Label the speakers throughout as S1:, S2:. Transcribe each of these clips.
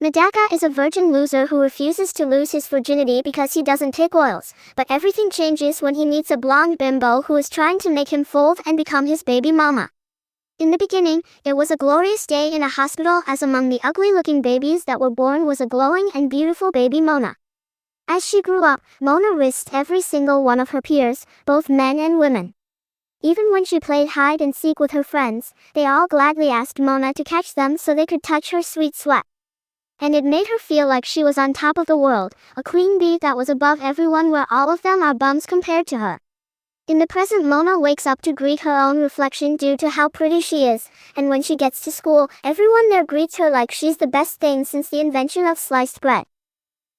S1: Medaka is a virgin loser who refuses to lose his virginity because he doesn't take oils, but everything changes when he meets a blonde bimbo who is trying to make him fold and become his baby mama. In the beginning, it was a glorious day in a hospital as among the ugly-looking babies that were born was a glowing and beautiful baby Mona. As she grew up, Mona risked every single one of her peers, both men and women. Even when she played hide and seek with her friends, they all gladly asked Mona to catch them so they could touch her sweet sweat. And it made her feel like she was on top of the world, a queen bee that was above everyone where all of them are bums compared to her. In the present, Mona wakes up to greet her own reflection due to how pretty she is, and when she gets to school, everyone there greets her like she's the best thing since the invention of sliced bread.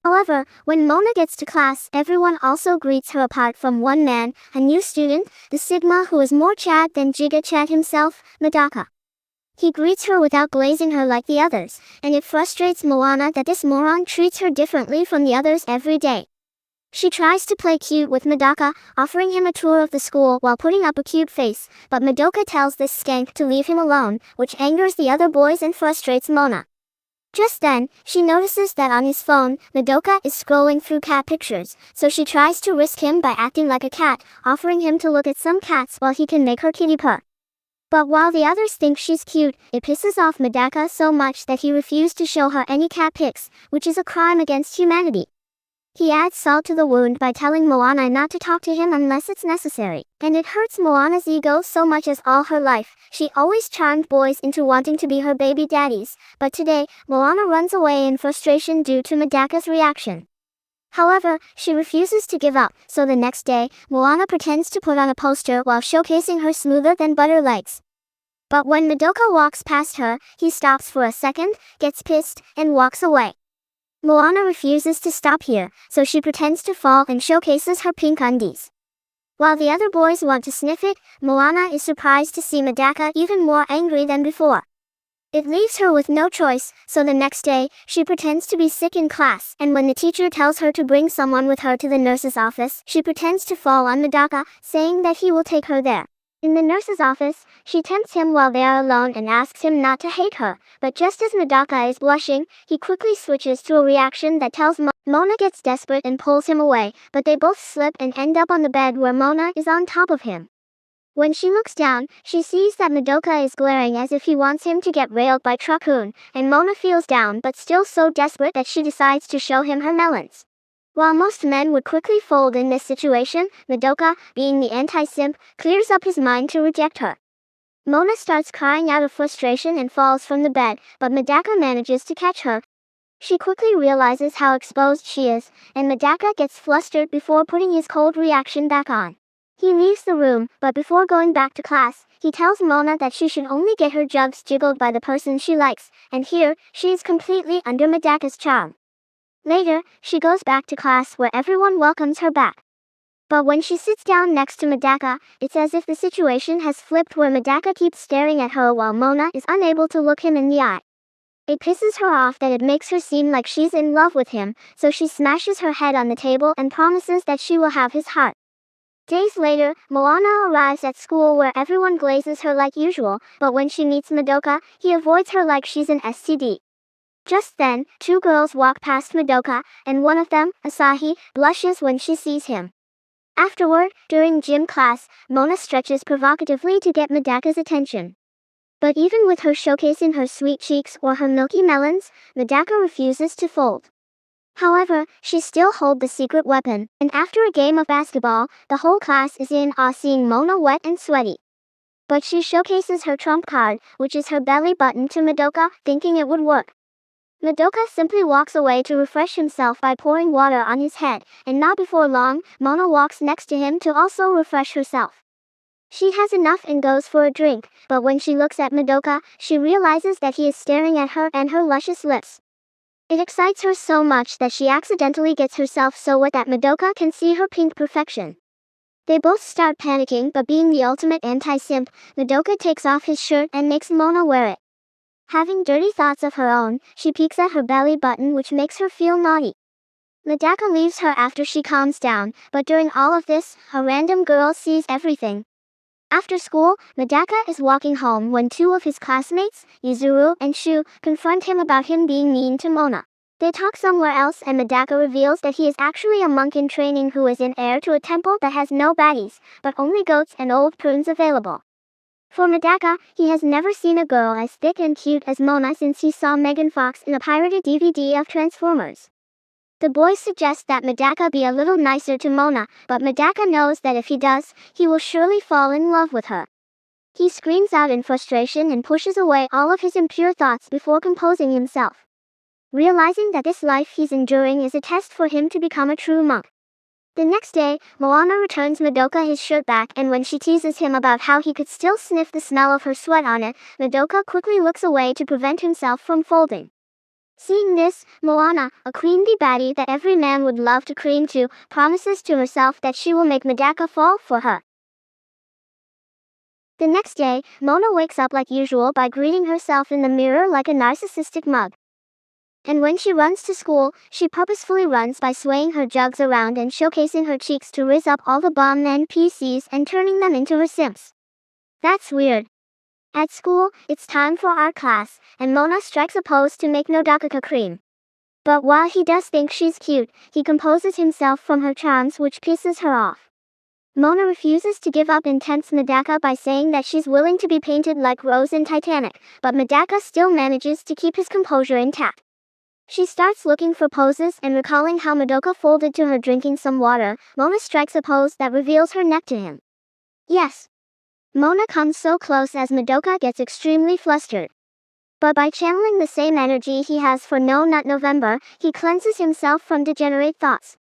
S1: However, when Mona gets to class, everyone also greets her apart from one man, a new student, the Sigma who is more Chad than Giga Chad himself, Medaka. He greets her without glazing her like the others, and it frustrates Moana that this moron treats her differently from the others every day. She tries to play cute with Medaka, offering him a tour of the school while putting up a cute face, but Madoka tells this skank to leave him alone, which angers the other boys and frustrates Mona. Just then, she notices that on his phone, Madoka is scrolling through cat pictures, so she tries to risk him by acting like a cat, offering him to look at some cats while he can make her kitty purr. But while the others think she's cute, it pisses off Medaka so much that he refused to show her any cat pics, which is a crime against humanity. He adds salt to the wound by telling Moana not to talk to him unless it's necessary, and it hurts Moana's ego so much as all her life, she always charmed boys into wanting to be her baby daddies, but today, Moana runs away in frustration due to Medaka's reaction. However, she refuses to give up, so the next day, Moana pretends to put on a poster while showcasing her smoother-than-butter legs. But when Madoka walks past her, he stops for a second, gets pissed, and walks away. Moana refuses to stop here, so she pretends to fall and showcases her pink undies. While the other boys want to sniff it, Moana is surprised to see Medaka even more angry than before. It leaves her with no choice, so the next day, she pretends to be sick in class, and when the teacher tells her to bring someone with her to the nurse's office, she pretends to fall on Medaka, saying that he will take her there. In the nurse's office, she tempts him while they are alone and asks him not to hate her, but just as Medaka is blushing, he quickly switches to a reaction that tells Mona gets desperate and pulls him away, but they both slip and end up on the bed where Mona is on top of him. When she looks down, she sees that Madoka is glaring as if he wants him to get railed by Truck-kun, and Mona feels down but still so desperate that she decides to show him her melons. While most men would quickly fold in this situation, Madoka, being the anti-simp, clears up his mind to reject her. Mona starts crying out of frustration and falls from the bed, but Medaka manages to catch her. She quickly realizes how exposed she is, and Medaka gets flustered before putting his cold reaction back on. He leaves the room, but before going back to class, he tells Mona that she should only get her jugs jiggled by the person she likes, and here, she is completely under Medaka's charm. Later, she goes back to class where everyone welcomes her back. But when she sits down next to Medaka, it's as if the situation has flipped where Medaka keeps staring at her while Mona is unable to look him in the eye. It pisses her off that it makes her seem like she's in love with him, so she smashes her head on the table and promises that she will have his heart. Days later, Moana arrives at school where everyone glazes her like usual, but when she meets Madoka, he avoids her like she's an STD. Just then, two girls walk past Madoka, and one of them, Asahi, blushes when she sees him. Afterward, during gym class, Mona stretches provocatively to get Medaka's attention. But even with her showcasing her sweet cheeks or her milky melons, Medaka refuses to fold. However, she still holds the secret weapon, and after a game of basketball, the whole class is in awe seeing Mona wet and sweaty. But she showcases her trump card, which is her belly button, to Madoka, thinking it would work. Madoka simply walks away to refresh himself by pouring water on his head, and not before long, Mona walks next to him to also refresh herself. She has enough and goes for a drink, but when she looks at Madoka, she realizes that he is staring at her and her luscious lips. It excites her so much that she accidentally gets herself so wet that Madoka can see her pink perfection. They both start panicking, but being the ultimate anti-simp, Madoka takes off his shirt and makes Mona wear it. Having dirty thoughts of her own, she peeks at her belly button, which makes her feel naughty. Medaka leaves her after she calms down, but during all of this, a random girl sees everything. After school, Medaka is walking home when two of his classmates, Yuzuru and Shu, confront him about him being mean to Mona. They talk somewhere else and Medaka reveals that he is actually a monk in training who is an heir to a temple that has no baddies, but only goats and old prunes available. For Medaka, he has never seen a girl as thick and cute as Mona since he saw Megan Fox in a pirated DVD of Transformers. The boys suggest that Medaka be a little nicer to Mona, but Medaka knows that if he does, he will surely fall in love with her. He screams out in frustration and pushes away all of his impure thoughts before composing himself. Realizing that this life he's enduring is a test for him to become a true monk. The next day, Moana returns Madoka his shirt back, and when she teases him about how he could still sniff the smell of her sweat on it, Madoka quickly looks away to prevent himself from folding. Seeing this, Moana, a queen bee baddie that every man would love to cling to, promises to herself that she will make Medaka fall for her. The next day, Mona wakes up like usual by greeting herself in the mirror like a narcissistic mug. And when she runs to school, she purposefully runs by swaying her jugs around and showcasing her cheeks to raise up all the bomb NPCs and turning them into her simps. That's weird. At school, it's time for art class, and Mona strikes a pose to make Nodakaka cream. But while he does think she's cute, he composes himself from her charms, which pisses her off. Mona refuses to give up and tempts Medaka by saying that she's willing to be painted like Rose in Titanic, but Medaka still manages to keep his composure intact. She starts looking for poses and recalling how Madoka folded to her drinking some water, Mona strikes a pose that reveals her neck to him. Yes. Mona comes so close as Madoka gets extremely flustered. But by channeling the same energy he has for No Nut November, he cleanses himself from degenerate thoughts.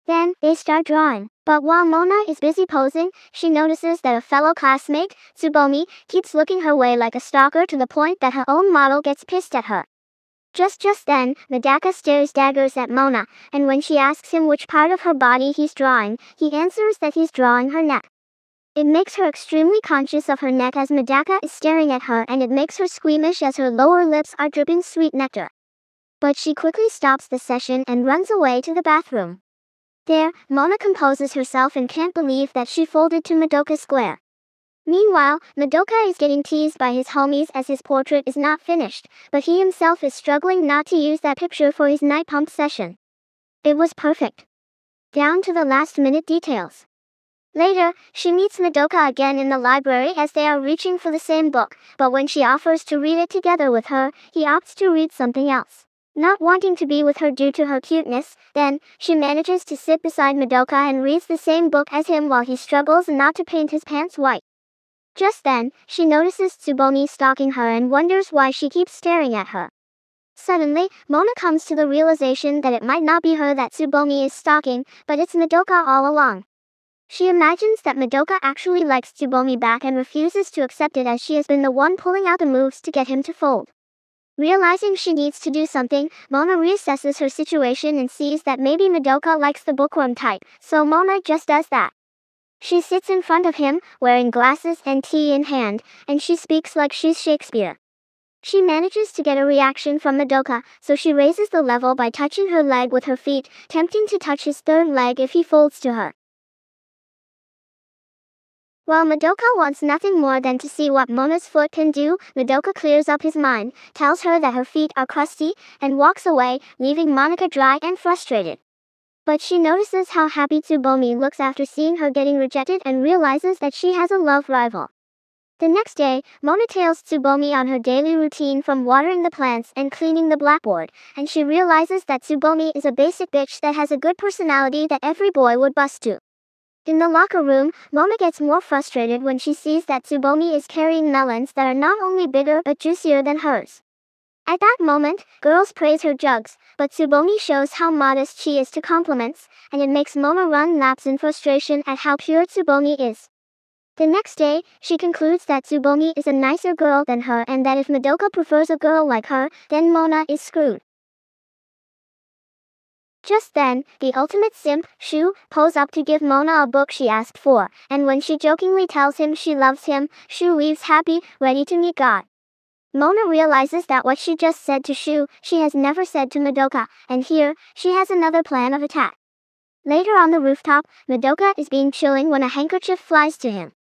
S1: Then, they start drawing. But while Mona is busy posing, she notices that a fellow classmate, Tsubomi, keeps looking her way like a stalker to the point that her own model gets pissed at her. Just then, Medaka stares daggers at Mona, and when she asks him which part of her body he's drawing, he answers that he's drawing her neck. It makes her extremely conscious of her neck as Medaka is staring at her, and it makes her squeamish as her lower lips are dripping sweet nectar. But she quickly stops the session and runs away to the bathroom. There, Mona composes herself and can't believe that she folded to Madoka's glare. Meanwhile, Madoka is getting teased by his homies as his portrait is not finished, but he himself is struggling not to use that picture for his night pump session. It was perfect. Down to the last minute details. Later, she meets Madoka again in the library as they are reaching for the same book, but when she offers to read it together with her, he opts to read something else. Not wanting to be with her due to her cuteness, then, she manages to sit beside Madoka and reads the same book as him while he struggles not to paint his pants white. Just then, she notices Tsubomi stalking her and wonders why she keeps staring at her. Suddenly, Mona comes to the realization that it might not be her that Tsubomi is stalking, but it's Madoka all along. She imagines that Madoka actually likes Tsubomi back and refuses to accept it as she has been the one pulling out the moves to get him to fold. Realizing she needs to do something, Mona reassesses her situation and sees that maybe Madoka likes the bookworm type, so Mona just does that. She sits in front of him, wearing glasses and tea in hand, and she speaks like she's Shakespeare. She manages to get a reaction from Madoka, so she raises the level by touching her leg with her feet, tempting to touch his third leg if he folds to her. While Madoka wants nothing more than to see what Mona's foot can do, Madoka clears up his mind, tells her that her feet are crusty, and walks away, leaving Monica dry and frustrated. But she notices how happy Tsubomi looks after seeing her getting rejected and realizes that she has a love rival. The next day, Mona tails Tsubomi on her daily routine from watering the plants and cleaning the blackboard, and she realizes that Tsubomi is a basic bitch that has a good personality that every boy would bust to. In the locker room, Mona gets more frustrated when she sees that Tsubomi is carrying melons that are not only bigger but juicier than hers. At that moment, girls praise her jugs, but Tsubomi shows how modest she is to compliments, and it makes Mona run laps in frustration at how pure Tsubomi is. The next day, she concludes that Tsubomi is a nicer girl than her and that if Madoka prefers a girl like her, then Mona is screwed. Just then, the ultimate simp, Shu, pulls up to give Mona a book she asked for, and when she jokingly tells him she loves him, Shu leaves happy, ready to meet God. Mona realizes that what she just said to Shu, she has never said to Madoka, and here, she has another plan of attack. Later on the rooftop, Madoka is being chilling when a handkerchief flies to him.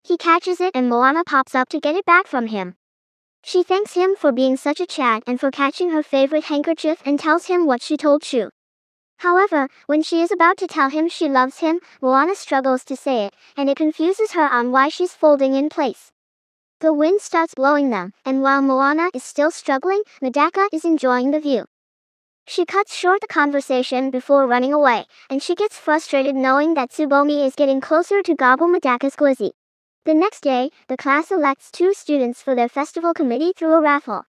S1: He catches it and Moana pops up to get it back from him. She thanks him for being such a chat and for catching her favorite handkerchief and tells him what she told Chu. However, when she is about to tell him she loves him, Moana struggles to say it, and it confuses her on why she's folding in place. The wind starts blowing them, and while Moana is still struggling, Medaka is enjoying the view. She cuts short the conversation before running away, and she gets frustrated knowing that Tsubomi is getting closer to gobble Medaka's glizzy. The next day, the class elects 2 students for their festival committee through a raffle.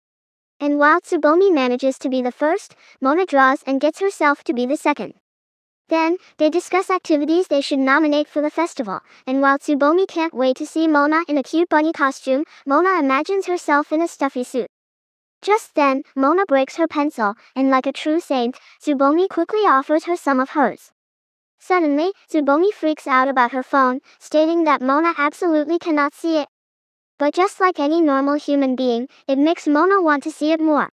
S1: And while Tsubomi manages to be the first, Mona draws and gets herself to be the second. Then, they discuss activities they should nominate for the festival, and while Tsubomi can't wait to see Mona in a cute bunny costume, Mona imagines herself in a stuffy suit. Just then, Mona breaks her pencil, and like a true saint, Tsubomi quickly offers her some of hers. Suddenly, Tsubomi freaks out about her phone, stating that Mona absolutely cannot see it. But just like any normal human being, it makes Mona want to see it more.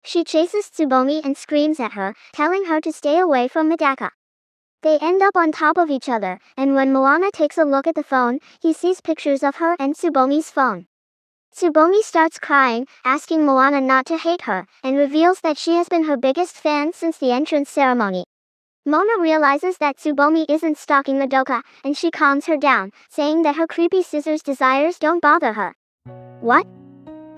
S1: She chases Tsubomi and screams at her, telling her to stay away from Medaka. They end up on top of each other, and when Moana takes a look at the phone, he sees pictures of her and Tsubomi's phone. Tsubomi starts crying, asking Moana not to hate her, and reveals that she has been her biggest fan since the entrance ceremony. Mona realizes that Tsubomi isn't stalking Madoka, and she calms her down, saying that her creepy scissors desires don't bother her. What?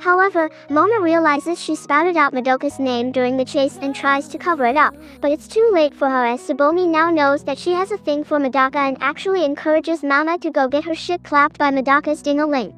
S1: However, Mona realizes she spouted out Madoka's name during the chase and tries to cover it up, but it's too late for her as Tsubomi now knows that she has a thing for Madoka and actually encourages Mona to go get her shit clapped by Madoka's ding-a-ling.